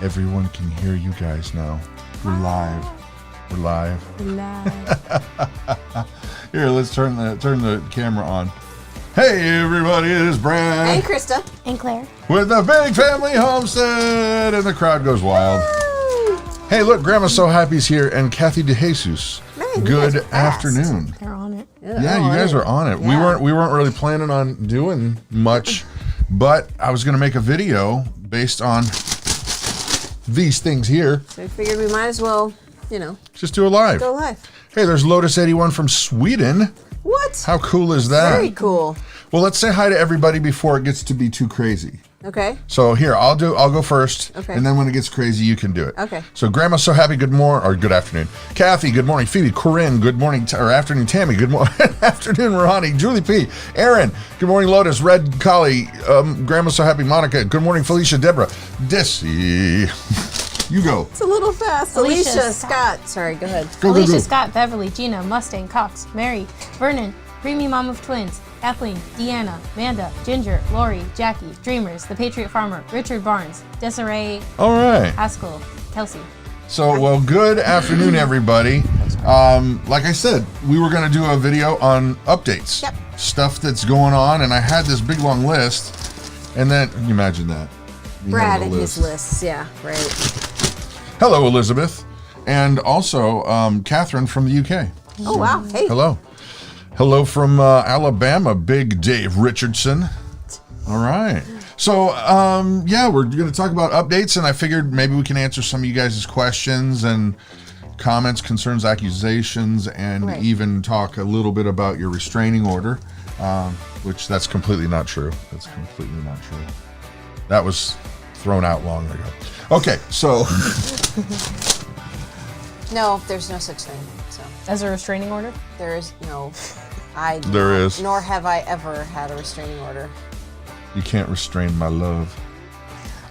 Everyone can hear you guys now. We're live. We're live. Here, let's turn the camera on. Hey everybody, it is Brad. And Krista. And Claire. With the Big Family Homestead, and the crowd goes wild. Hey, look, Grandma's so happy's here, and Kathy DeJesus. Man, good afternoon. They're on it. Yeah, you guys are on it. Yeah. We weren't really planning on doing much, but I was going to make a video based on these things here. So we figured we might as well, Just do a live. go live. Hey, there's Lotus81 from Sweden. What? How cool is that? Very cool. Well, let's say hi to everybody before it gets to be too crazy. Okay. So here, I'll go first, Okay. and then when it gets crazy, you can do it. Okay. So Grandma's so happy. Good morning or good afternoon, Kathy. Good morning, Phoebe. Corinne. Good morning or afternoon, Tammy. Good morning, afternoon, Ronnie. Julie P. Aaron. Good morning, Lotus. Red Collie. Grandma's so happy, Monica. Good morning, Felicia. Deborah. Dissy. You go. It's a little fast. Alicia Scott. Sorry, go ahead. Go. Alicia Scott, Beverly, Gina, Mustang, Cox, Mary, Vernon, Creamy Mom of Twins, Kathleen, Deanna, Amanda, Ginger, Lori, Jackie, Dreamers, The Patriot Farmer, Richard Barnes, Desiree, All right. Haskell, Kelsey. So, well, good afternoon, everybody. Like I said, we were going to do a video on updates. Yep. Stuff that's going on, and I had this big, long list. And then, can you imagine that? You Brad have and a his list. lists. Yeah, right. Hello, Elizabeth. And also, Catherine from the UK. Oh, wow. Hey. Hello. Hello from Alabama, Big Dave Richardson. All right. So, yeah, we're going to talk about updates, and I figured maybe we can answer some of you guys' questions and comments, concerns, accusations, and even talk a little bit about your restraining order, which that's completely not true. That's completely not true. That was thrown out long ago. Okay, so... No, there's no such thing. So As a restraining order? there is no. There is. Nor have I ever had a restraining order. You can't restrain my love.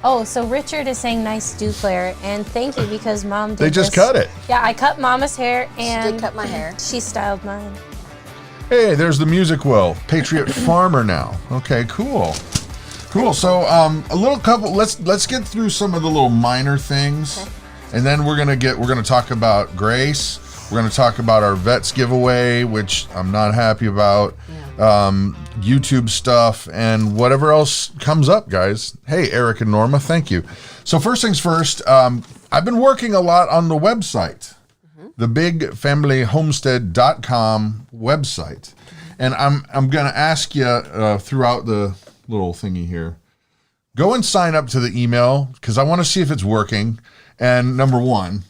Oh, so Richard is saying nice do, Claire, and thank you because Mom did They just this. cut it. Yeah, I cut Mama's hair She and did cut my hair. she styled mine. Hey, there's the music well. Patriot Farmer now. Okay, cool. Cool. So, a little couple. Let's get through some of the little minor things, Okay. and then we're gonna talk about Grace. We're gonna talk about our vets giveaway, which I'm not happy about. YouTube stuff and whatever else comes up, guys. Hey, Eric and Norma, thank you. So first things first, I've been working a lot on the website, the bigfamilyhomestead.com website, and I'm gonna ask you throughout the little thingy here, go and sign up to the email because I want to see if it's working. And number one,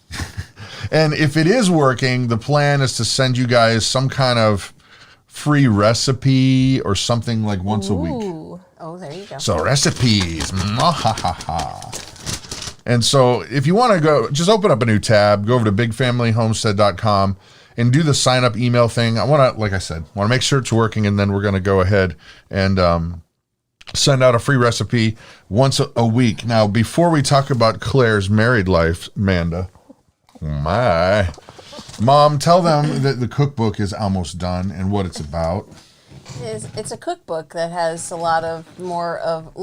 and if it is working, the plan is to send you guys some kind of free recipe or something like once a week. Ooh. Oh, there you go. So recipes, and so if you want to go, just open up a new tab, go over to bigfamilyhomestead.com and do the sign up email thing. I want to, like I said, want to make sure it's working, and then we're going to go ahead and send out a free recipe once a week. Now, before we talk about Claire's married life, Amanda, my Mom, tell them that the cookbook is almost done and what it's about. It's a cookbook that has a lot more of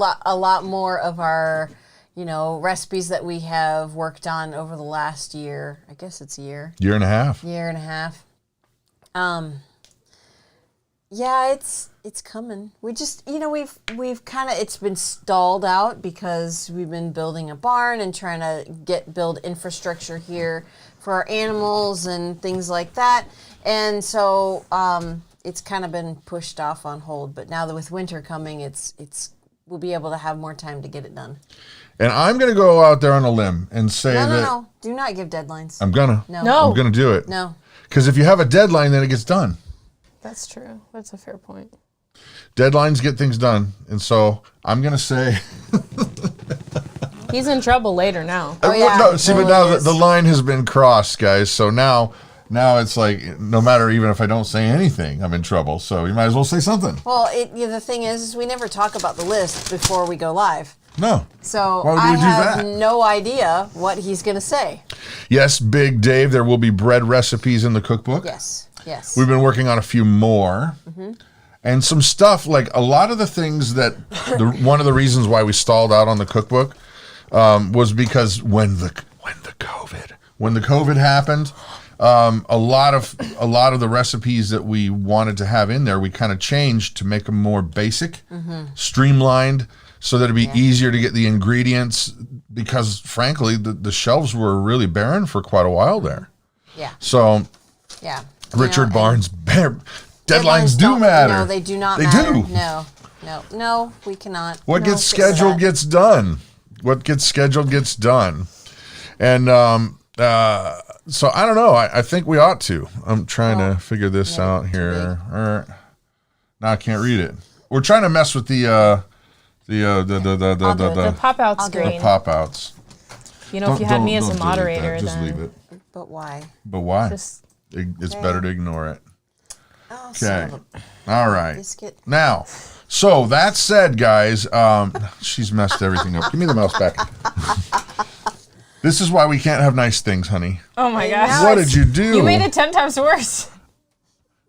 our, recipes that we have worked on over the last year. I guess it's a year. Year and a half. Year and a half. Yeah, it's coming. We just, we've kind of, it's been stalled out because we've been building a barn and trying to build infrastructure here for our animals and things like that. And so it's kind of been pushed off on hold. But now that with winter coming, we'll be able to have more time to get it done. And I'm going to go out there on a limb and say No. Do not give deadlines. I'm going to. No. I'm going to do it. No. Because if you have a deadline, then it gets done. That's true. That's a fair point. Deadlines get things done. And so I'm going to say... He's in trouble later now. Oh, yeah, no, see, but now is. the line has been crossed, guys. So now it's like, no matter even if I don't say anything, I'm in trouble. So you might as well say something. Well, the thing is we never talk about the list before we go live. No. So Why would I we do have that? no idea what he's going to say. Yes, Big Dave, there will be bread recipes in the cookbook. Yes. We've been working on a few more. Mm-hmm. And some stuff, like a lot of the things that, one of the reasons why we stalled out on the cookbook, was because when the COVID happened, a lot of the recipes that we wanted to have in there, we kind of changed to make them more basic, streamlined, so that it'd be easier to get the ingredients, because frankly, the shelves were really barren for quite a while there. Yeah. So, yeah. Richard Barnes, deadlines do matter. No, they do not they matter. do. No, we cannot. What gets scheduled gets done. What gets scheduled gets done. And so I don't know. I think we ought to. I'm trying to figure this out here. No, I can't read it. We're trying to mess with the pop-out screen. The pop-outs. You know, if you had me as a moderator, just then... leave it. But why? But why? It's better to ignore it. Okay. All right. Biscuit. Now, so that said, guys, she's messed everything up. Give me the mouse back. This is why we can't have nice things, honey. Oh my gosh. What did you do? You made it 10 times worse.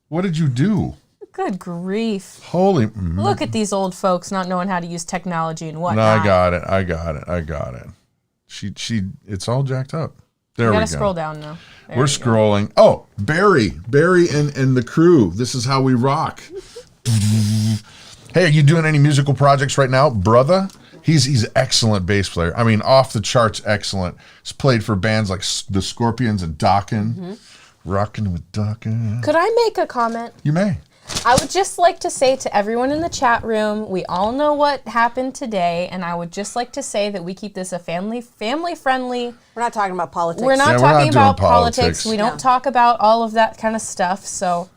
What did you do? Good grief. Holy. Look at these old folks not knowing how to use technology and whatnot. No, I got it. She, it's all jacked up. There we go. You gotta scroll down now. We're scrolling. Oh, Barry and the crew. This is how we rock. Hey, are you doing any musical projects right now, brother? He's an excellent bass player. I mean, off the charts excellent. He's played for bands like the Scorpions and Dokken. Rockin' with Dokken. Could I make a comment? You may. I would just like to say to everyone in the chat room, we all know what happened today, and I would just like to say that we keep this a family-friendly. We're not talking about politics. We're not talking about politics. We don't No. talk about all of that kind of stuff. So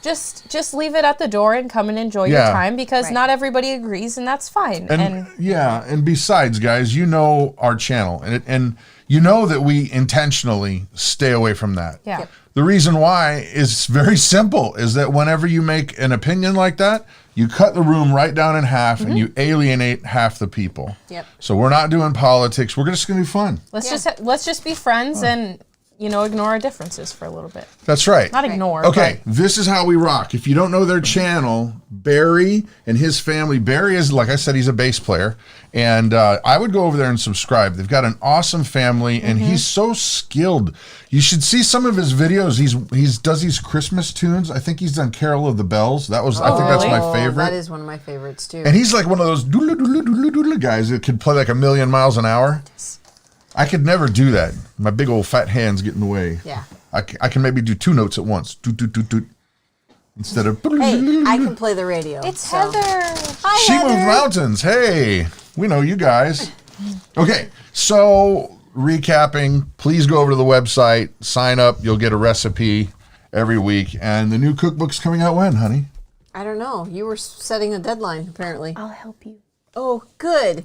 just leave it at the door and come and enjoy your time, because not everybody agrees, and that's fine. And besides, guys, you know our channel, and you know that we intentionally stay away from that. Yeah. Yep. The reason why is very simple, is that whenever you make an opinion like that, you cut the room right down in half and you alienate half the people. Yep. So we're not doing politics. We're just going to be fun. Let's just be friends and ignore our differences for a little bit. That's right. Not ignore. Okay, this is how we rock. If you don't know their channel, Barry and his family, Barry is, like I said, he's a bass player. And I would go over there and subscribe. They've got an awesome family, and he's so skilled. You should see some of his videos. He's does these Christmas tunes. I think he's done Carol of the Bells. I think that's my favorite. That is one of my favorites too. And he's like one of those doodle doodle doodle doodle guys that could play like 1,000,000 miles an hour. I could never do that. My big old fat hands get in the way. Yeah. I can maybe do 2 notes at once. Doot, doot, doot, doot. Instead of... Hey, I can play the radio. It's Heather. Hi, She Heather. Moves Mountains. Hey, we know you guys. Okay, so recapping, please go over to the website, sign up. You'll get a recipe every week. And the new cookbook's coming out when, honey? I don't know. You were setting a deadline, apparently. I'll help you. Oh, good.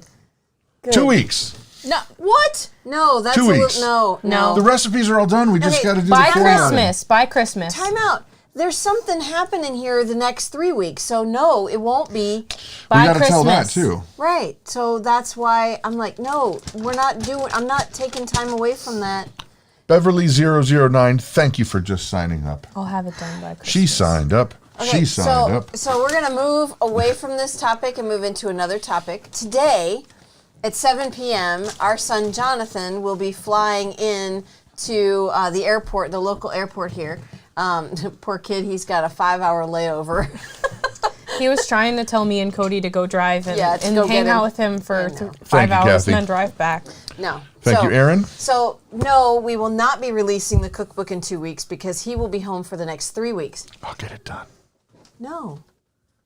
2 weeks. No, what? No, that's 2 weeks. No. The recipes are all done. We just Okay, got to do By the formatting. Christmas. By Christmas. Time out. There's something happening here the next 3 weeks, so no, it won't be. We By got to Christmas. tell that too. Right. So that's why I'm like, no, I'm not taking time away from that. Beverly009, thank you for just signing up. I'll have it done by Christmas. She signed up. Okay, She signed up. So we're going to move away from this topic and move into another topic. Today, at 7 p.m., our son Jonathan will be flying in to the airport, the local airport here. Poor kid, he's got a 5-hour layover. He was trying to tell me and Cody to go drive and, Yeah, to go hang get him. out with him for Thank 5 you, hours Kathy. and then drive back. No. Thank you, Aaron. So, no, we will not be releasing the cookbook in 2 weeks because he will be home for the next 3 weeks. I'll get it done. No.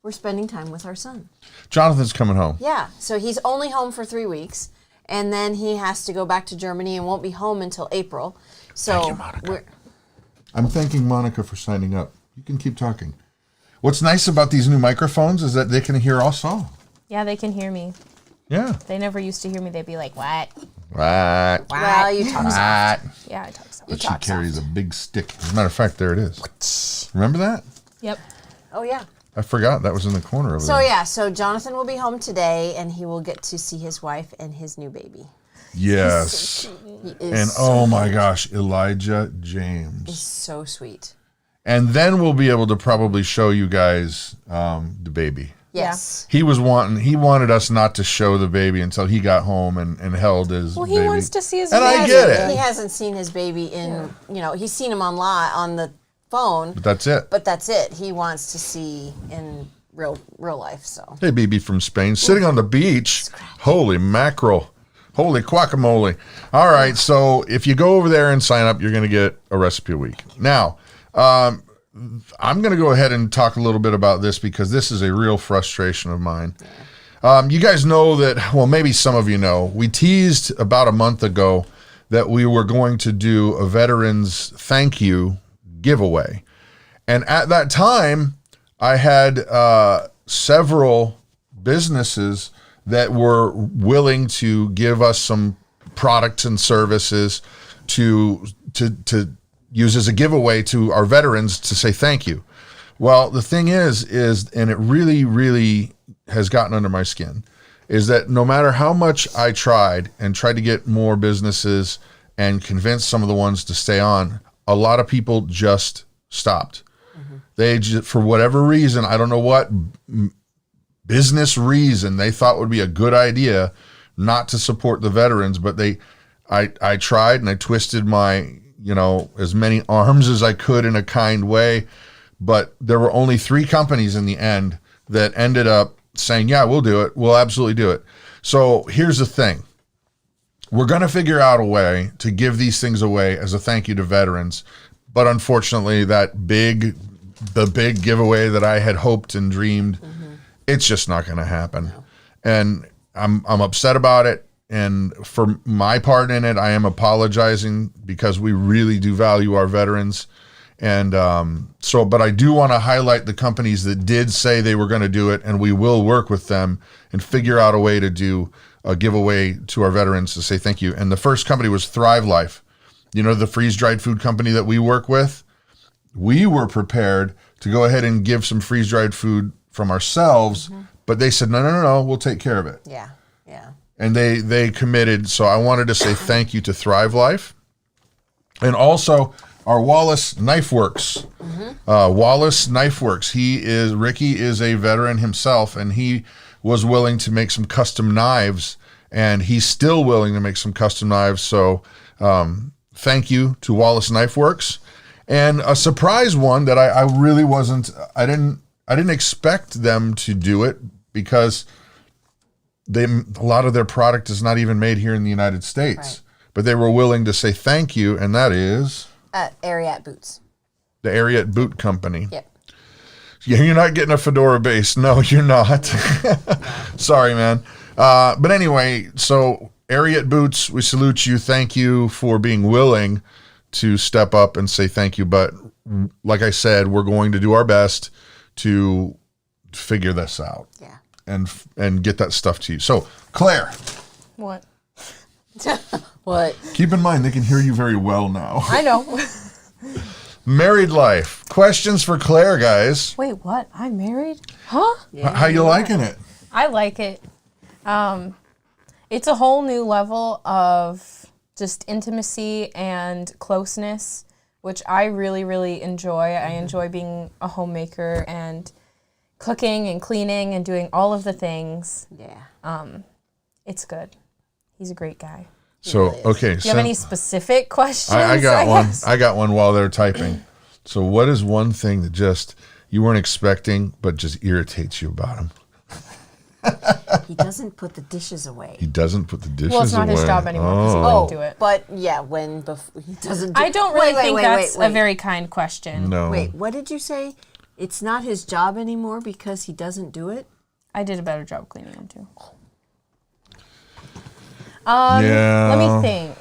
We're spending time with our son. Jonathan's coming home. Yeah. So he's only home for 3 weeks, and then he has to go back to Germany and won't be home until April. So Thank you, Monica. I'm thanking Monica for signing up. You can keep talking. What's nice about these new microphones is that they can hear us all. Yeah, they can hear me. Yeah. They never used to hear me. They'd be like, what? Right. Well, you talk soft. Right. Yeah, I talk soft. But she carries a big stick. As a matter of fact, there it is. Remember that? Yep. Oh, yeah. I forgot that was in the corner over So, there. yeah. So Jonathan will be home today, and he will get to see his wife and his new baby. Yes. He is And oh my gosh, Elijah James. so sweet. And then we'll be able to probably show you guys the baby. Yes. He wanted us not to show the baby until he got home and held his baby. Well, he wants to see his and baby. I get it. He hasn't seen his baby in, he's seen him online on the phone. But that's it. But that's it. He wants to see in real life. So. Hey, baby from Spain, sitting on the beach. Holy mackerel. Holy guacamole. All right, so if you go over there and sign up, you're going to get a recipe a week. Now, I'm going to go ahead and talk a little bit about this because this is a real frustration of mine. You guys know that, well, maybe some of you know, we teased about a month ago that we were going to do a veterans thank you giveaway. And at that time, I had several businesses that were willing to give us some products and services to use as a giveaway to our veterans to say thank you. Well, the thing is, and it really, really has gotten under my skin, is that no matter how much I tried to get more businesses and convince some of the ones to stay on, a lot of people just stopped. They just, for whatever reason, I don't know what business reason, they thought would be a good idea not to support the veterans, but I tried and I twisted my, as many arms as I could in a kind way, but there were only 3 companies in the end that ended up saying, yeah, we'll do it. We'll absolutely do it. So here's the thing. We're going to figure out a way to give these things away as a thank you to veterans. But unfortunately, the big giveaway that I had hoped and dreamed, it's just not going to happen. No. And I'm upset about it. And for my part in it, I am apologizing because we really do value our veterans. And but I do want to highlight the companies that did say they were going to do it, and we will work with them and figure out a way to do a giveaway to our veterans to say thank you. And the first company was Thrive Life. The freeze-dried food company that we work with. We were prepared to go ahead and give some freeze-dried food from ourselves, but they said, no, we'll take care of it. Yeah. And they committed. So I wanted to say thank you to Thrive Life. And also our Wallace Knife Works. Wallace Knife Works. Ricky is a veteran himself, and he was willing to make some custom knives, and he's still willing to make some custom knives. So thank you to Wallace Knife Works. And a surprise one that I really wasn't, I didn't expect them to do it because a lot of their product is not even made here in the United States. Right. But they were willing to say thank you, and that is? Ariat Boots. The Ariat Boot Company. Yep. Yeah, you're not getting a fedora base. No, you're not. Sorry, man. But anyway, so Ariat Boots, we salute you. Thank you for being willing to step up and say thank you. But like I said, we're going to do our best to figure this out. Yeah. And get that stuff to you. So, Claire. What? What? Keep in mind, they can hear you very well now. I know. Married life. Questions for Claire, guys. Wait, what? I'm married? Huh? Yeah, How you liking it? I like it. It's a whole new level of just intimacy and closeness, which I really, really enjoy. I enjoy being a homemaker and cooking and cleaning and doing all of the things. Yeah. It's good. He's a great guy. So, okay. Do you have any specific questions? I got one. guess? I got one while they're typing. So what is one thing that just you weren't expecting but just irritates you about him? He doesn't put the dishes away. He doesn't put the dishes away. Well, it's not his job anymore because he wouldn't do it. But yeah, he doesn't do it. I don't really think that's a very kind question. No. Wait, what did you say? It's not his job anymore because he doesn't do it? I did a better job cleaning them too. Yeah. Let me think.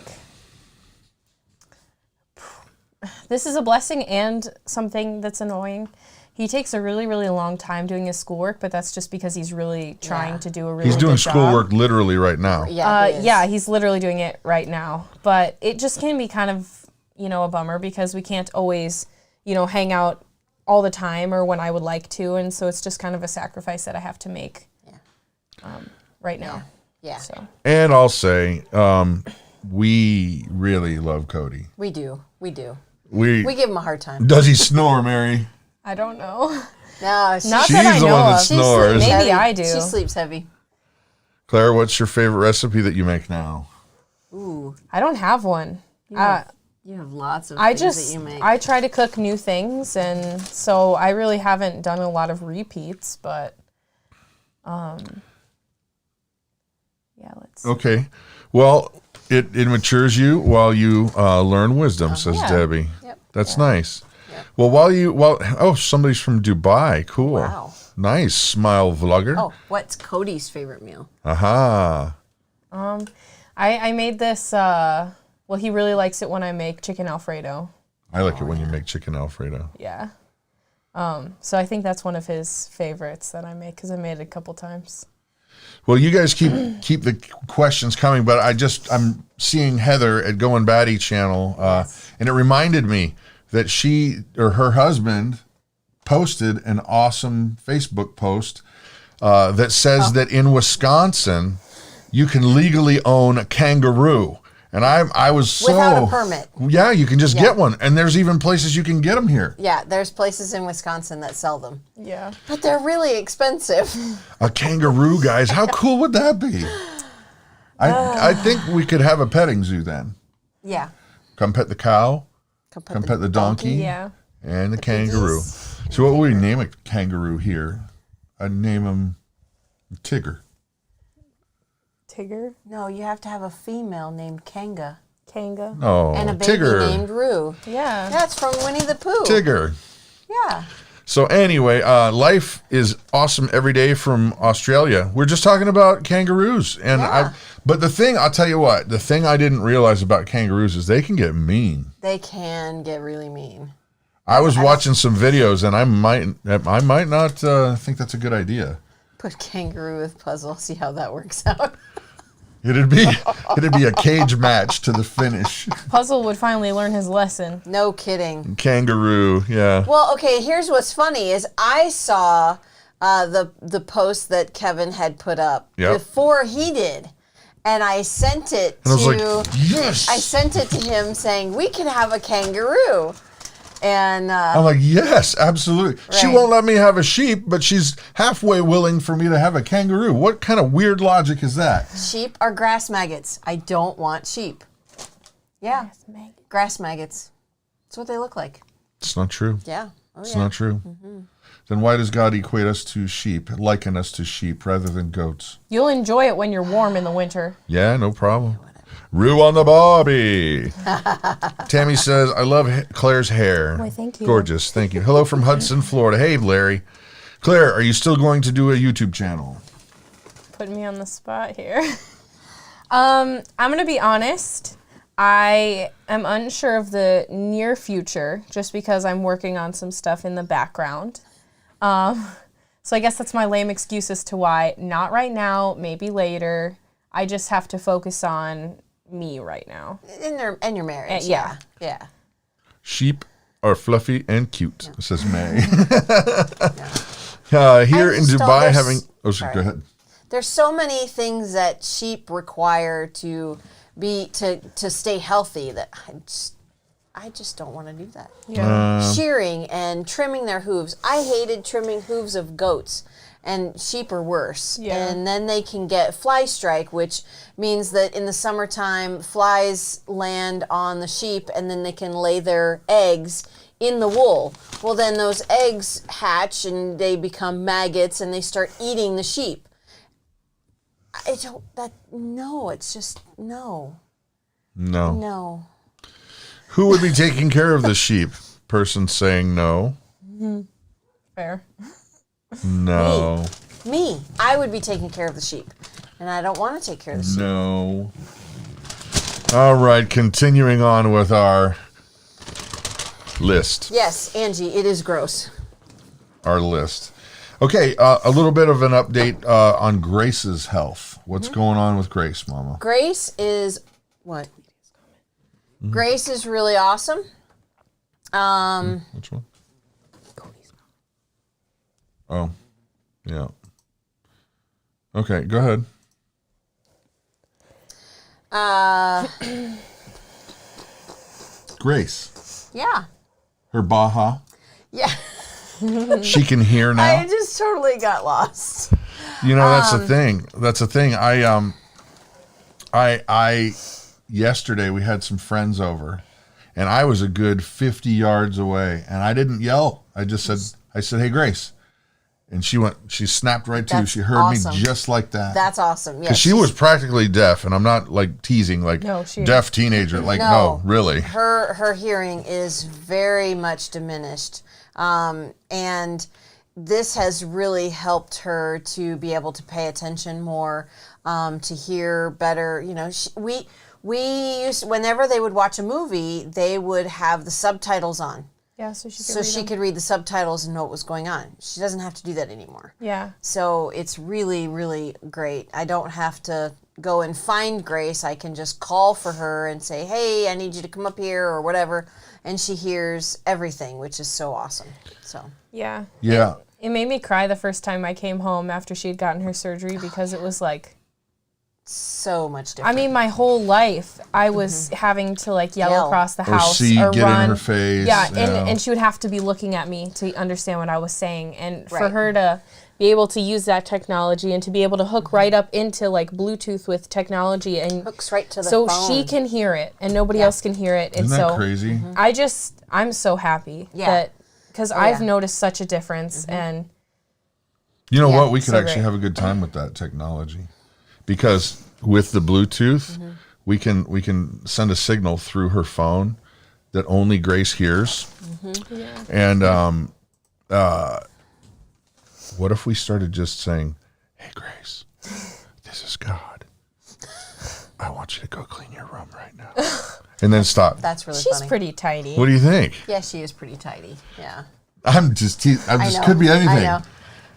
This is a blessing and something that's annoying. He takes a really, really long time doing his schoolwork, but that's just because he's really trying to do a really good job. He's doing schoolwork literally right now. Yeah, he's literally doing it right now. But it just can be kind of, a bummer because we can't always, hang out all the time or when I would like to. And so it's just kind of a sacrifice that I have to make right now. Yeah. So. And I'll say, we really love Cody. We do. We We give him a hard time. Does he snore, Mary? I don't know. No, Not She's that I the know one that of. snores. Maybe heavy. I do. She sleeps heavy. Claire, what's your favorite recipe that you make now? Ooh, I don't have one. you have lots of I things just that you make. I try to cook new things, and so I really haven't done a lot of repeats. But, yeah, let's. Okay. Well, it matures you while you learn wisdom, says yeah. Debbie. Yep. That's nice. Yep. Well, somebody's from Dubai. Cool. Wow. Nice. Smile vlogger. Oh, what's Cody's favorite meal? Aha. I made this. Well, he really likes it when I make chicken Alfredo. I like it when you make chicken Alfredo. Yeah. So I think that's one of his favorites that I make because I made it a couple times. Well, you guys keep the questions coming, but I'm seeing Heather at Going Batty channel, and it reminded me that she or her husband posted an awesome Facebook post that says that in Wisconsin you can legally own a kangaroo. And I was so Without a permit. Yeah, you can just get one, and there's even places you can get them here. Yeah, there's places in Wisconsin that sell them. Yeah. But they're really expensive. A kangaroo, guys, how cool would that be? I think we could have a petting zoo then. Yeah. Come pet the cow, come pet the donkey, Yeah. and the kangaroo. So what would we name a kangaroo here? I'd name him Tigger. Tigger. No, you have to have a female named Kanga. Kanga. Oh, And a baby Tigger. named Roo. Yeah. That's from Winnie the Pooh. Tigger. Yeah. So anyway, life is awesome every day from Australia. We're just talking about kangaroos, and Yeah. but I'll tell you what, the thing I didn't realize about kangaroos is they can get mean. They can get really mean. I was watching some videos, and I might not think that's a good idea. Put kangaroo with puzzle, see how that works out. It'd be a cage match to the finish. Puzzle would finally learn his lesson. No kidding. Kangaroo, yeah. Well, okay, here's what's funny is I saw the post that Kevin had put up before he did. And I sent it And I was like, yes! I sent it to him saying, we can have a kangaroo. And I'm like, yes, absolutely. She Right. won't let me have a sheep, but she's halfway willing for me to have a kangaroo. What kind of weird logic is that? sheep are grass maggots. I don't want sheep. Yeah, grass maggots. That's what they look like. It's not true. Yeah. Oh, It's yeah. not true. Then why does God equate us to sheep, liken us to sheep rather than goats? You'll enjoy it when you're warm in the winter. Yeah, no problem. Rue on the Bobby. Tammy says, I love Claire's hair. Why, thank you. Gorgeous. Thank you. Hello from Hudson, Florida. Hey, Larry. Claire, are you still going to do a YouTube channel? Putting me on the spot here. I'm going to be honest. I am unsure of the near future just because I'm working on some stuff in the background. So I guess that's my lame excuse as to why not right now, maybe later. I just have to focus on me right now. And your marriage. Yeah. Yeah. Sheep are fluffy and cute, says May. Here in just don't- Dubai there's- having... Oh, sorry. go ahead. There's so many things that sheep require to stay healthy that I just don't want to do that. Yeah. Shearing and trimming their hooves. I hated trimming hooves of goats, and sheep are worse. Yeah. And then they can get fly strike, which means that in the summertime, flies land on the sheep, and then they can lay their eggs in the wool. Well, then those eggs hatch, and they become maggots, and they start eating the sheep. It's just, no. No. Who would be taking care of the sheep? Person saying no. Fair. No. Me. I would be taking care of the sheep. And I don't want to take care of the sheep. No. All right, continuing on with our list. Yes, Angie, it is gross. Our list. Okay, a little bit of an update on Grace's health. What's going on with Grace, Mama? Grace is what? Grace is really awesome. Which one? Oh, yeah. Okay, go ahead. Uh, Grace. Yeah. Her Baja. Yeah. She can hear now. I just totally got lost. You know, that's the thing. That's the thing. I yesterday we had some friends over, and I was a good 50 yards away, and I didn't yell. I said, "Hey, Grace." And she snapped right to. That's She heard awesome. me just like that. That's awesome. Yeah, Because she was practically deaf, and I'm not like teasing, like No, deaf teenager. Like, no, really. Her hearing is very much diminished, and this has really helped her to be able to pay attention more, to hear better. You know, we used, whenever they would watch a movie, they would have the subtitles on. Yeah, so she could So read she them. could read the subtitles and know what was going on. She doesn't have to do that anymore. Yeah. So it's really, really great. I don't have to go and find Grace. I can just call for her and say, "Hey, I need you to come up here," or whatever. And she hears everything, which is so awesome. So Yeah. Yeah. It made me cry the first time I came home after she had gotten her surgery because it was like, so much different. I mean, my whole life I was having to like yell across the Or house see, or get run. in her face. Yeah, yeah. and she would have to be looking at me to understand what I was saying. And for Right. her to be able to use that technology and to be able to hook right up into like Bluetooth with technology and hooks right to the so phone. she can hear it and nobody else can hear it. And Isn't that so crazy? I'm so happy Yeah. that because I've yeah. noticed such a difference and You know Yeah, what? We could so actually great. have a good time with that technology, because with the Bluetooth, we can send a signal through her phone that only Grace hears. And what if we started just saying, "Hey, Grace, this is God. I want you to go clean your room right now," and then stop. That's really she's funny. pretty tidy. What do you think? Yeah, she is pretty tidy. Yeah. I'm just could be anything.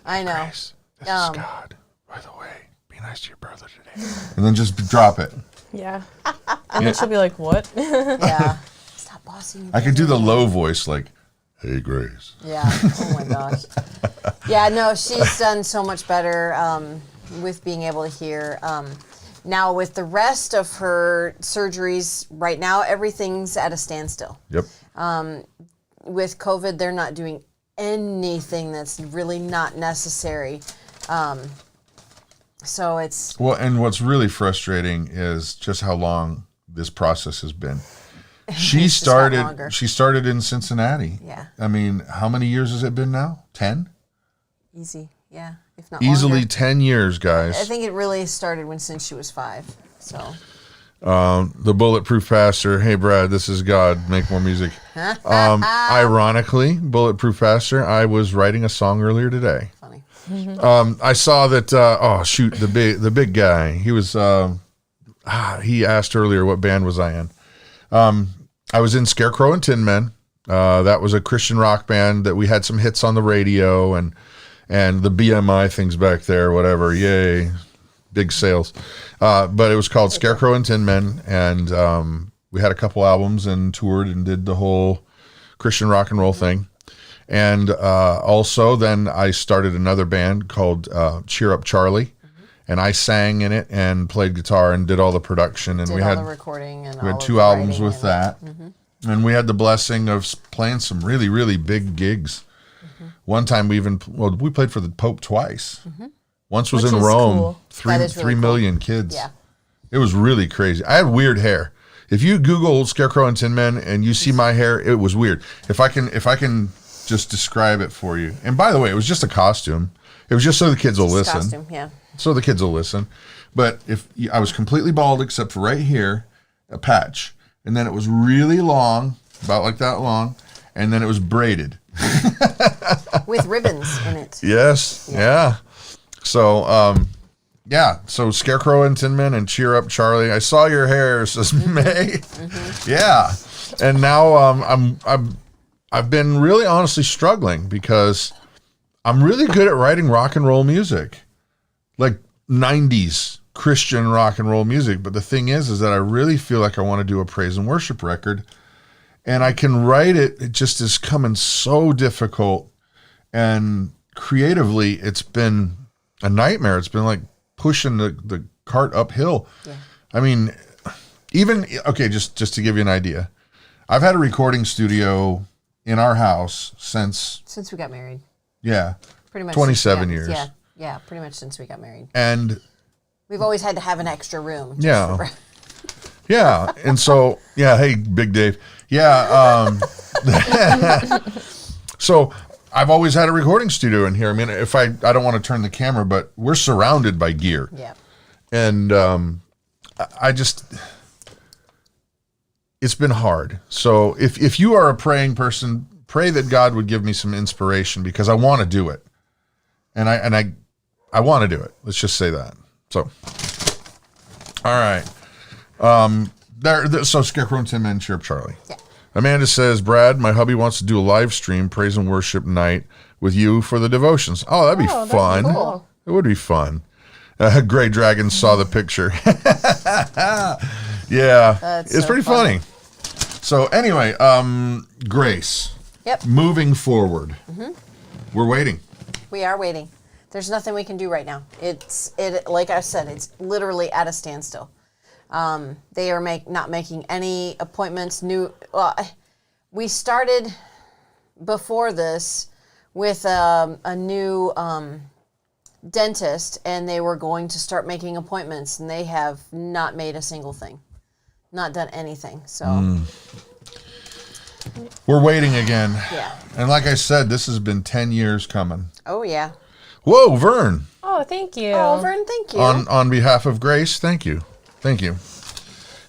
I know. Grace, this is God. By the way, be nice to your brother today. And then just drop it. Yeah. And then she'll be like, "What?" Yeah. Stop bossing me. I could do the low voice, like, "Hey, Grace." Yeah. Oh my gosh. Yeah. No, she's done so much better with being able to hear. Now with the rest of her surgeries, right now everything's at a standstill. Yep. With COVID, they're not doing anything that's really not necessary. So it's Well, and what's really frustrating is just how long this process has been. She It's just gotten started. longer. She started in Cincinnati. Yeah. I mean, how many years has it been now? 10? easy. Yeah. If not Easily longer. 10 years, guys. I think it really started since she was 5. So The Bulletproof Pastor. Hey, Brad, this is God. Make more music. Ironically, Bulletproof Pastor, I was writing a song earlier today. funny. I saw that. The big guy. He was. He asked earlier what band was I in. I was in Scarecrow and Tin Men. That was a Christian rock band that we had some hits on the radio and the BMI things back there. Whatever. Yay, big sales. But it was called Scarecrow and Tin Men, and we had a couple albums and toured and did the whole Christian rock and roll thing. And also then I started another band called Cheer Up Charlie, and I sang in it and played guitar and did all the production. And Did we all had the recording and we all had of 2 the albums writing with and that. And we had the blessing of playing some really, really big gigs. One time we played for the Pope twice. Once was Which in is Rome, cool. That is really 3 cool. million kids. Yeah. It was really crazy. I had weird hair. If you Google Scarecrow and Tin Men and you see my hair, it was weird. If I can just describe it for you. And by the way, it was just a costume. It was just so the kids will Just listen. costume, yeah. So the kids will listen. But if I was completely bald except for right here, a patch, and then it was really long, about like that long, and then it was braided. With ribbons in it. Yes. Yeah. So, so Scarecrow and Tin Men and Cheer Up Charlie. I saw your hair, says May. Yeah. And now I've been really honestly struggling because I'm really good at writing rock and roll music, like 90s Christian rock and roll music. But the thing is that I really feel like I want to do a praise and worship record, and I can write it. It just is coming so difficult, and creatively it's been a nightmare. It's been like pushing the cart uphill. Yeah. I mean, just to give you an idea, I've had a recording studio in our house since we got married. Yeah. Pretty much 27 years. Yeah, pretty much since we got married. And we've always had to have an extra room. Yeah. And so, hey, Big Dave. Yeah. So I've always had a recording studio in here. I mean, if I don't want to turn the camera, but we're surrounded by gear. Yeah. And it's been hard. So if you are a praying person, pray that God would give me some inspiration, because I want to do it. And I want to do it. Let's just say that. So, all right. So Scarecrow and Tim and Chirp Charlie. Yeah. Amanda says, Brad, my hubby wants to do a live stream praise and worship night with you for the devotions. Oh, that'd be fun. Cool. It would be fun. Gray Dragon saw the picture. Yeah. It's so pretty funny. So anyway, Grace. Yep. Moving forward. Mm-hmm. We're waiting. We are waiting. There's nothing we can do right now. Like I said, it's literally at a standstill. They are not making any appointments. We started before this with a new dentist, and they were going to start making appointments, and they have not made a single thing, not done anything. So we're waiting again. Yeah. And like I said, this has been 10 years coming. Oh yeah. Whoa, Vern. Oh, thank you. Oh, Vern, thank you. On behalf of Grace, thank you. Thank you.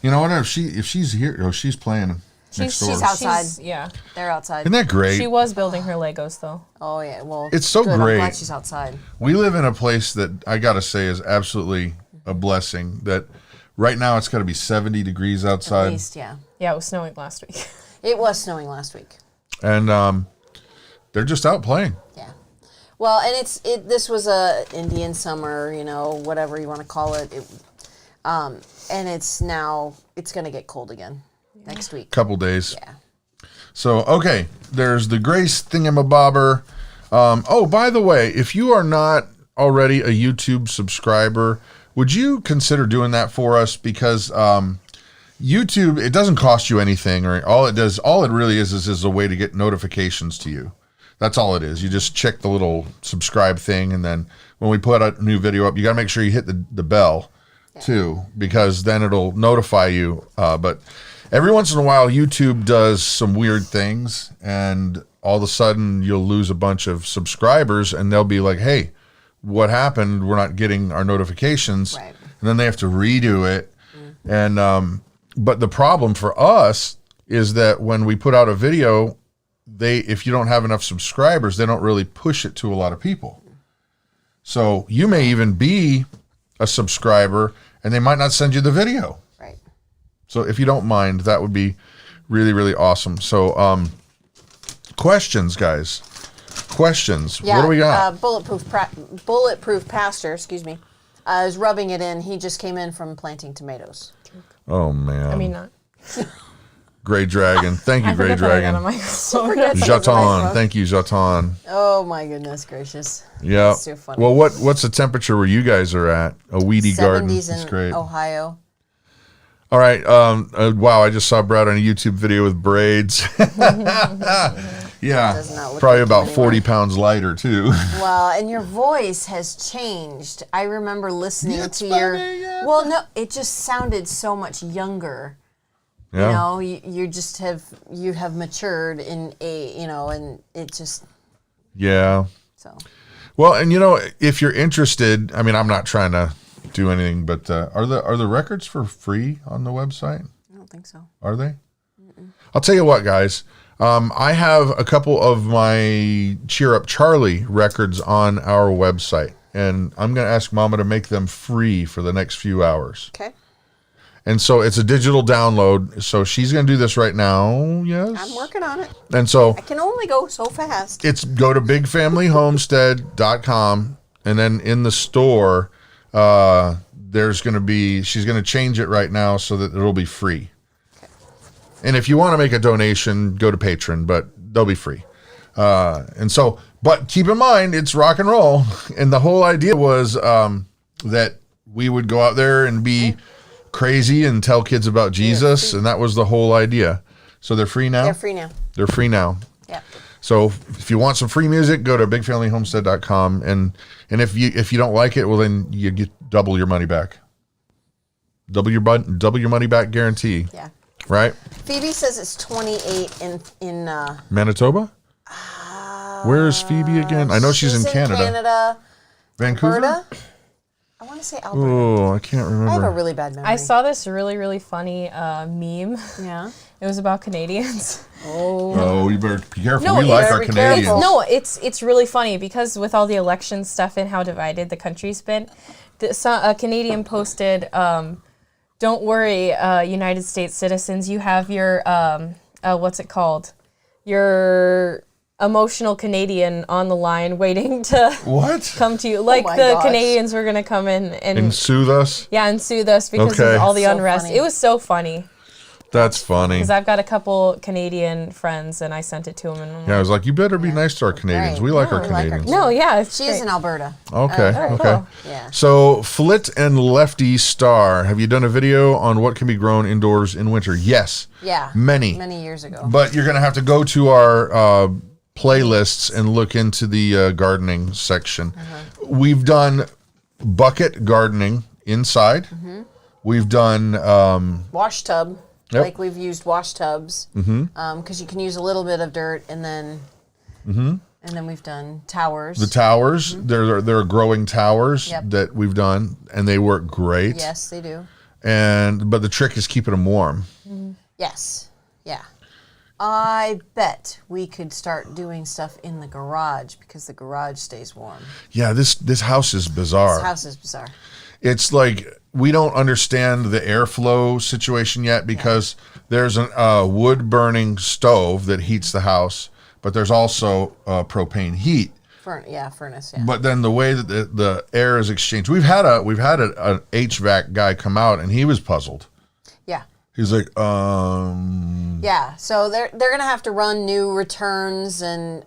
You know what? If she's here, she's playing next door. She's outside. Yeah. They're outside. Isn't that great? She was building her Legos, though. Oh, yeah. Well, it's so good. great. I'm glad she's outside. We live in a place that I got to say is absolutely a blessing. That right now it's got to be 70 degrees outside. At least, yeah. Yeah, it was snowing last week. It was snowing last week. And they're just out playing. Yeah. Well, and this was a Indian summer, whatever you want to call it. And it's going to get cold again next week. Couple days. Yeah. So, okay, there's the Grace thingamabobber. By the way, if you are not already a YouTube subscriber, would you consider doing that for us? Because YouTube, it doesn't cost you anything, or all it really is a way to get notifications to you. That's all it is. You just check the little subscribe thing, and then when we put a new video up, you got to make sure you hit the bell too, because then it'll notify you. But every once in a while, YouTube does some weird things, and all of a sudden you'll lose a bunch of subscribers, and they'll be like, hey, what happened? We're not getting our notifications. Right. And then they have to redo it. Mm-hmm. And but the problem for us is that when we put out a video, if you don't have enough subscribers, they don't really push it to a lot of people. So you may even be a subscriber, and they might not send you the video. Right. So if you don't mind, that would be really, really awesome. So questions, guys. Questions. Yeah, what do we got? Bulletproof Pastor, is rubbing it in. He just came in from planting tomatoes. Oh, man. I mean, not. Gray Dragon. Thank you, Gray Dragon. Jaton. Thank you, Jaton. Oh, my goodness gracious. Yeah. That's so funny. Well, what's the temperature where you guys are at? A weedy garden. 70s That's in great. Ohio. All right. Wow, I just saw Brad on a YouTube video with braids. Yeah. Probably about 40 pounds lighter, too. Well, and your voice has changed. I remember listening to your... Well, no, it just sounded so much younger. Yeah. You just have matured in and it just... Yeah. So. Well, and if you're interested, I mean, I'm not trying to do anything, but are the records for free on the website? I don't think so. Are they? Mm-mm. I'll tell you what, guys. I have a couple of my Cheer Up Charlie records on our website, and I'm going to ask Mama to make them free for the next few hours. Okay. And so it's a digital download. So she's going to do this right now. Yes. I'm working on it. And so I can only go so fast. It's go to bigfamilyhomestead.com, and then in the store, she's going to change it right now so that it'll be free. Okay. And if you want to make a donation, go to Patreon, but they'll be free. But keep in mind, it's rock and roll. And the whole idea was that we would go out there and be crazy and tell kids about Jesus, and that was the whole idea. So they're free now? They're free now. They're free now. Yeah. So if you want some free music, go to bigfamilyhomestead.com, and if you don't like it, well, then you get double your money back. Double your money back guarantee. Yeah. Right? Phoebe says it's 28 in Manitoba? Where's Phoebe again? I know she's in Canada. Canada. Vancouver? Alberta? I want to say Alberta. Oh, I can't remember. I have a really bad memory. I saw this really, really funny meme. Yeah. It was about Canadians. Oh, you better be careful. No, we like it's- our Canadians. It's really funny because with all the election stuff and how divided the country's been, a Canadian posted, "Don't worry, United States citizens, you have your what's it called? Your emotional Canadian on the line waiting to What? come to you. Like my the gosh. Canadians were gonna come in and soothe us? yeah, and soothe us because Okay. of all the So unrest. funny. It was so funny That's funny. because I've got a couple Canadian friends and I sent it to them and I'm Yeah, I was like, you better be nice to our Canadians. Right. We like No, our we like our Canadians. no, yeah, it's She is great. in Alberta. Okay, okay. cool. Yeah. So, Flit and Lefty Star, have you done a video on what can be grown indoors in winter? Yes. Yeah. Many. Many years ago. But you're going to have to go to our playlists and look into the gardening section. We've done bucket gardening inside. We've done Wash tub. Yep. Like we've used wash tubs. Because you can use a little bit of dirt and then we've done towers. the towers. There are growing towers Yep. that we've done, and they work great. Yes, they do. But the trick is keeping them warm. Yes. Yeah. I bet we could start doing stuff in the garage because the garage stays warm. Yeah, this house is bizarre. This house is bizarre. It's like we don't understand the airflow situation yet because there's a wood burning stove that heats the house, but there's also propane heat. Furnace. Yeah. But then the way that the air is exchanged, we've had an HVAC guy come out and he was puzzled. Yeah. He's like, Yeah. So they're gonna have to run new returns and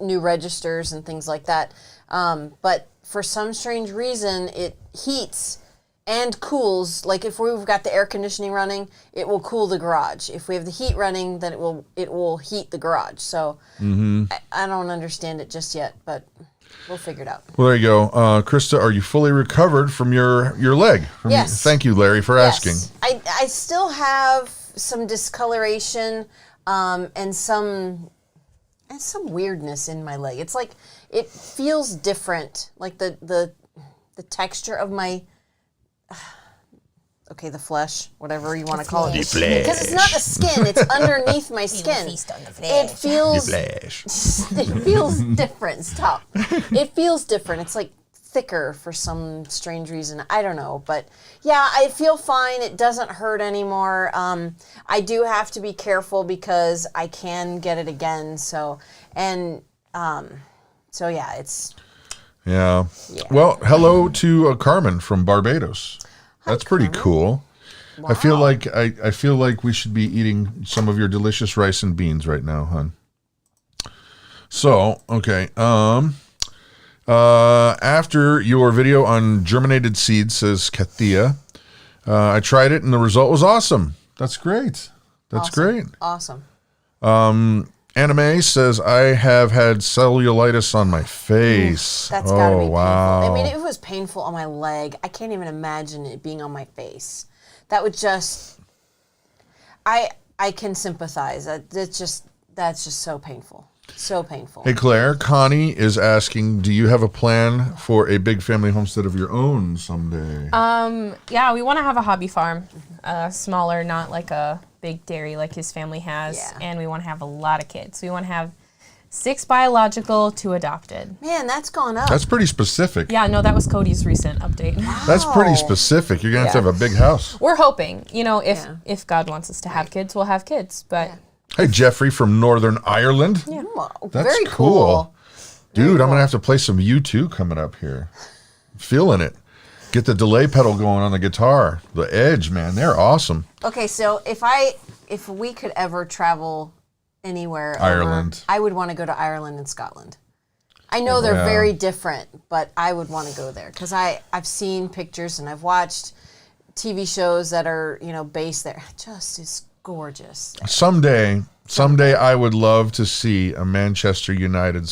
new registers and things like that. But for some strange reason, it heats and cools. Like if we've got the air conditioning running, it will cool the garage. If we have the heat running, then it will heat the garage. So I don't understand it just yet, but we'll figure it out. well, there you go. Christa, are you fully recovered from your leg? Yes. Thank you, Larry, for asking. Yes. I still have some discoloration and some weirdness in my leg. It's like it feels different. Like the texture of my the flesh, whatever you want to call it. The flesh. Because it's not the skin, it's underneath my skin. It feels it feels different. Stop. It feels different. It's like thicker for some strange reason. I don't know, but yeah, I feel fine. It doesn't hurt anymore. I do have to be careful because I can get it again. So yeah, it's Yeah. Well, hello to Carmen from Barbados. That's pretty cool. Wow. I feel like we should be eating some of your delicious rice and beans right now, hon. So, okay. After your video on germinated seeds, says Kathia, I tried it and the result was awesome. That's great. That's great. awesome. Anime says, I have had cellulitis on my face. That's gotta be painful. Wow. I mean, it was painful on my leg. I can't even imagine it being on my face. That would just, I can sympathize. That's just so painful. So painful. Hey, Claire, Connie is asking, do you have a plan for a big family homestead of your own someday? Yeah, we want to have a hobby farm, smaller, not like a big dairy like his family has, Yeah. and we want to have a lot of kids. We want to have 6 biological, 2 adopted. Man, that's gone up. That's pretty specific. Yeah, no, that was Cody's recent update. That's pretty Wow. specific. You're going to have Yeah. a big house. We're hoping, if Yeah. if God wants us to have kids, we'll have kids. But Hey, Jeffrey from Northern Ireland. Yeah. That's Very cool. Dude, Very I'm going cool. to have to play some U2 coming up here. Feeling it. Get the delay pedal going on the guitar. The Edge, man, they're awesome. Okay, so if we could ever travel anywhere Ireland. I would want to go to Ireland and Scotland. I know they're very different, but I would want to go there because I've seen pictures and I've watched TV shows that are, based there. Just is gorgeous. Someday I would love to see a Manchester United,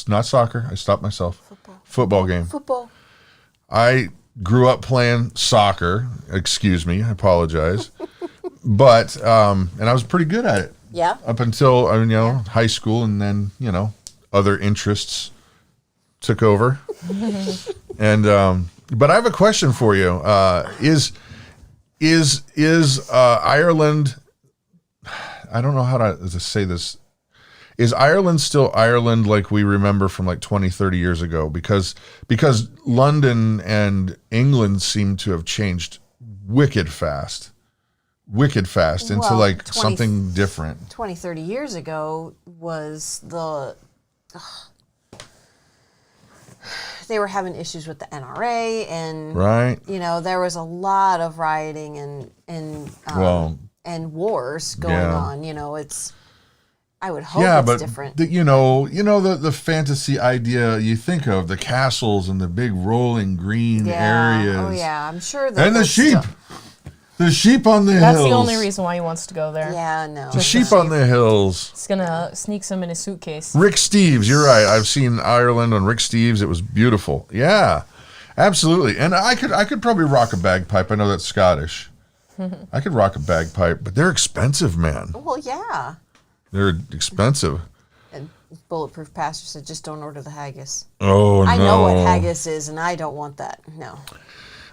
not soccer, I stopped myself, football game. Football. I grew up playing soccer, excuse me, I apologize. But, and I was pretty good at it. Yeah. Up until, high school, and then, other interests took over. And, but I have a question for you. Is Ireland, I don't know how to say this. Is Ireland still Ireland like we remember from like 20, 30 years ago? Because London and England seem to have changed wicked fast into like something different. 20, 30 years ago was they were having issues with the NRA, and right. There was a lot of rioting and wars going on. I would hope it's different. The fantasy idea you think of, the castles and the big rolling green areas. Oh yeah, I'm sure that. And the sheep. The sheep on the hills. That's the only reason why he wants to go there. Yeah, no. The sheep on the hills. It's gonna sneak some in his suitcase. Rick Steves, you're right. I've seen Ireland on Rick Steves. It was beautiful. Yeah, absolutely. And I could probably rock a bagpipe. I know that's Scottish. I could rock a bagpipe, but they're expensive, man. Well, yeah. They're expensive. And Bulletproof Pastor said, just don't order the haggis. Oh, no. I know what haggis is, and I don't want that. No.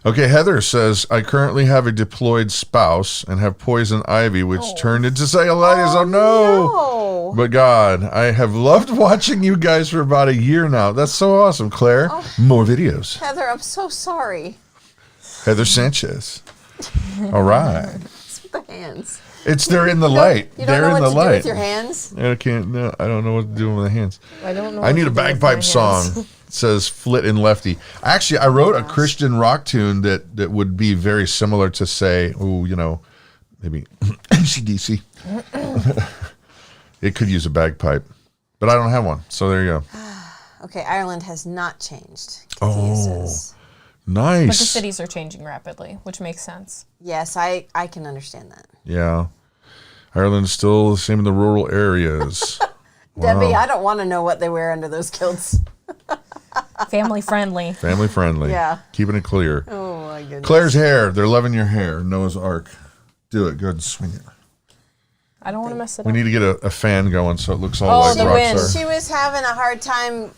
Okay, Heather says, I currently have a deployed spouse and have poison ivy, which turned into cellulitis. Oh, no. But God, I have loved watching you guys for about a year now. That's so awesome, Claire. More videos. Heather, I'm so sorry. Heather Sanchez. All right. It's with the hands. They're in the light. You don't they're know in what the to light. do with your hands? I can't. No, I don't know what to do with my hands. I don't know. I need a bagpipe song. It says Flit and Lefty. Actually, I wrote a Christian rock tune that would be very similar to, say, maybe AC/DC. It could use a bagpipe, but I don't have one. So there you go. Okay, Ireland has not changed. Oh, nice. But the cities are changing rapidly, which makes sense. Yes, I can understand that. Yeah. Ireland's still the same in the rural areas. Debbie, I don't want to know what they wear under those kilts. Family friendly. Family friendly. Yeah. Keeping it clear. Oh, my goodness. Claire's hair. They're loving your hair. Noah's Ark. Do it. Go ahead and swing it. I don't want to mess it We up. need to get a fan going so it looks all like the wind. Rockstar. She was having a hard time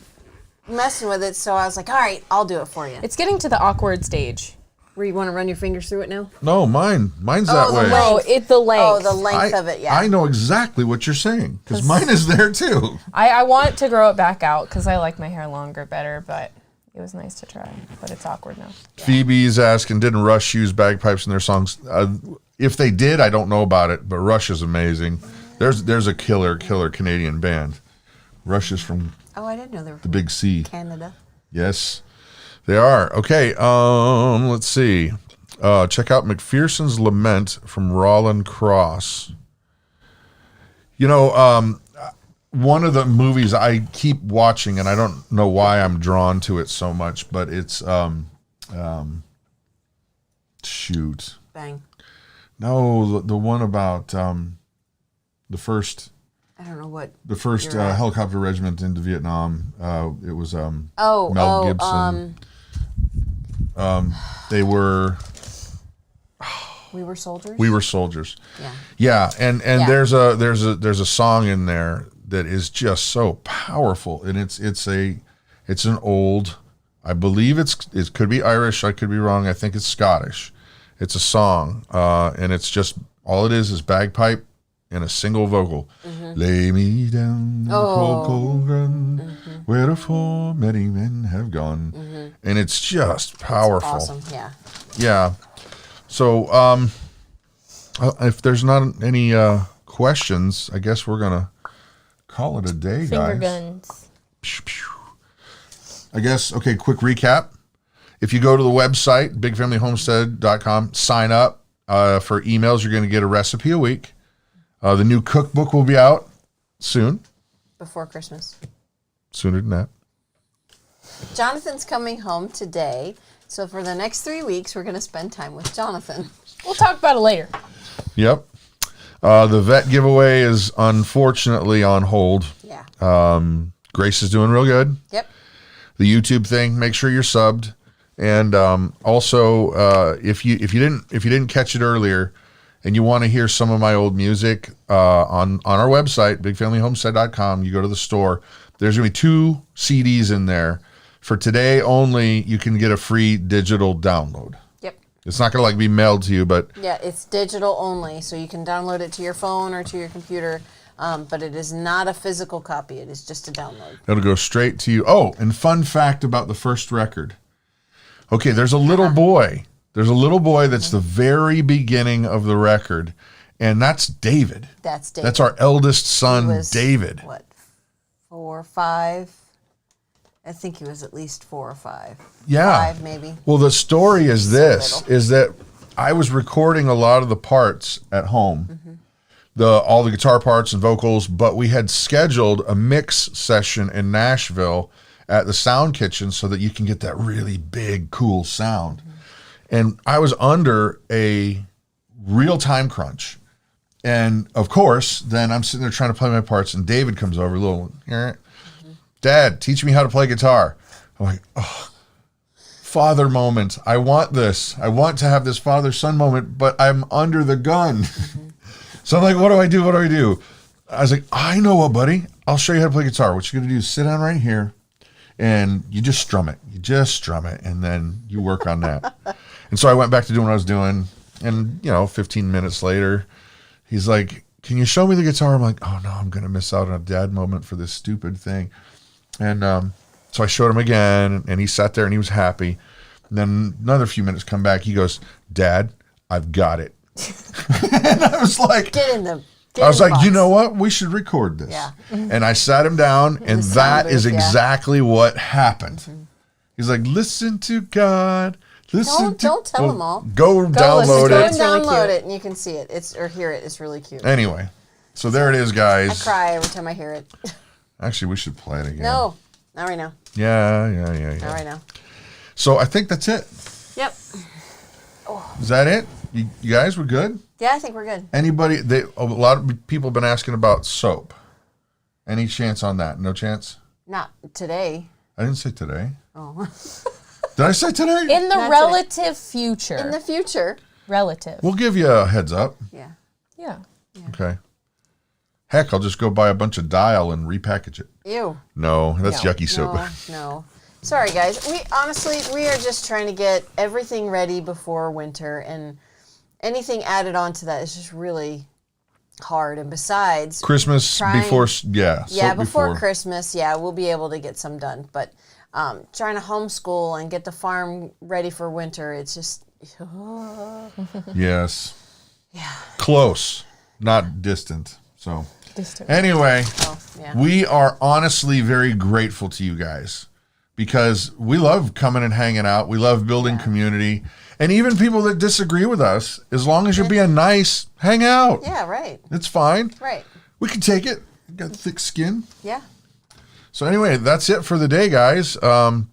messing with it, so I was like, all right, I'll do it for you. It's getting to the awkward stage. Where you want to run your fingers through it now? No, mine's that way. No, it's the length. Oh, the length of it, yeah. I know exactly what you're saying because mine is there too. I want to grow it back out because I like my hair longer better, but it was nice to try. But it's awkward now. Phoebe's asking, didn't Rush use bagpipes in their songs? If they did, I don't know about it, but Rush is amazing. There's a killer Canadian band. Rush is from I didn't know they were the Big C. Canada. Yes, they are. Okay, let's see. Check out McPherson's Lament from Roland Cross. One of the movies I keep watching, and I don't know why I'm drawn to it so much, but it's shoot. Bang. No, the one about the first. I don't know what. The first helicopter regiment into Vietnam. It was Mel Gibson. They were. We Were Soldiers. We Were Soldiers. Yeah. Yeah, and there's a song in there that is just so powerful, and it's an old. I believe it could be Irish. I could be wrong. I think it's Scottish. It's a song, and it's just all it is bagpipe and a single vocal. Mm-hmm. Lay me down in the cold, cold ground, where the full many men have gone. Mm-hmm. And it's just powerful. It's awesome, yeah. Yeah. So, if there's not any questions, I guess we're going to call it a day, guys. Finger guns. Pew, pew. I guess, okay, quick recap. If you go to the website, bigfamilyhomestead.com, sign up for emails. You're going to get a recipe a week. The new cookbook will be out soon. Before Christmas. Sooner than that. Jonathan's coming home today So for the next 3 weeks, we're going to spend time with Jonathan. We'll talk about it later. Yep. The vet giveaway is unfortunately on hold. Yeah. Grace is doing real good. Yep. The YouTube thing, make sure you're subbed. And also, if you didn't catch it earlier, and you want to hear some of my old music, on our website, bigfamilyhomestead.com, you go to the store. There's going to be 2 CDs in there. For today only, you can get a free digital download. Yep. It's not going to like be mailed to you, but Yeah, it's digital only, so you can download it to your phone or to your computer, but it is not a physical copy. It is just a download. it'll go straight to you. Oh, and fun fact about the first record. Okay, there's a little boy. There's a little boy that's the very beginning of the record, and that's David. That's David. That's our eldest son, He was, David. What, 4 or 5? I think he was at least 4 or 5. Yeah. 5 maybe. Well, the story is this, little. is that I was recording a lot of the parts at home, all the guitar parts and vocals, but we had scheduled a mix session in Nashville at the Sound Kitchen so that you can get that really big, cool sound. And I was under a real time crunch. And of course, then I'm sitting there trying to play my parts, and David comes over, Dad, teach me how to play guitar. I'm like, oh, father moment. I want this. I want to have this father-son moment, but I'm under the gun. So I'm like, what do I do? What do I do? I was like, I know what, buddy. I'll show you how to play guitar. What you're going to do is sit down right here, and you just strum it. You just strum it, and then you work on that. And so I went back to doing what I was doing, and 15 minutes later, he's like, can you show me the guitar? I'm like, oh no, I'm going to miss out on a dad moment for this stupid thing. And so I showed him again, and he sat there and he was happy. And then another few minutes come back. He goes, Dad, I've got it. And I was like, Get in the you box. know what? We should record this. Yeah. And I sat him down, and the that sound is booth, yeah. exactly what happened. He's like, listen to God. Don't tell them all. Go download Go and it. It's really download cute. it, and you can see it. Or hear it. It's really cute. Anyway, so there it is, I guys. cry every time I hear it. Actually, we should play it again. No, not right now. Yeah. Not right now. So I think that's it. Yep. Is that it? You guys were good? Yeah, I think we're good. Anybody? A lot of people have been asking about soap. Any chance on that? No chance? Not today. I didn't say today. Oh. Did I say today? In the Not relative future. In the future. relative. We'll give you a heads up. Yeah. Yeah. Okay. Heck, I'll just go buy a bunch of Dial and repackage it. Ew. No, that's No. yucky soap. No. Sorry, guys. We are just trying to get everything ready before winter, and anything added on to that is just really hard. And besides, Christmas Trying- before, yeah. yeah, soap before Christmas, yeah, we'll be able to get some done. But trying to homeschool and get the farm ready for winter, it's just, Yes. yeah. Close, not distant. So, Distant. anyway, Oh, yeah. we are honestly very grateful to you guys because we love coming and hanging out. We love building community. And even people that disagree with us, as long as you're being nice, hang out. Yeah, right. It's fine. Right. We can take it. We got thick skin. Yeah. So anyway, that's it for the day, guys. I'm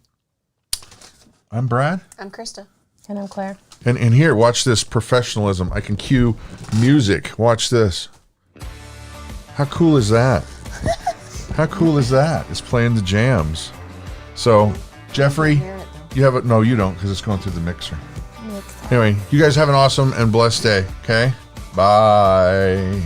Brad. I'm Krista. And I'm Claire. And here, watch this professionalism. I can cue music. Watch this. How cool is that? How cool is that? It's playing the jams. So, Jeffrey, Hear it, though. you have it? No, you don't, because it's going through the mixer. Anyway, you guys have an awesome and blessed day, okay? Bye.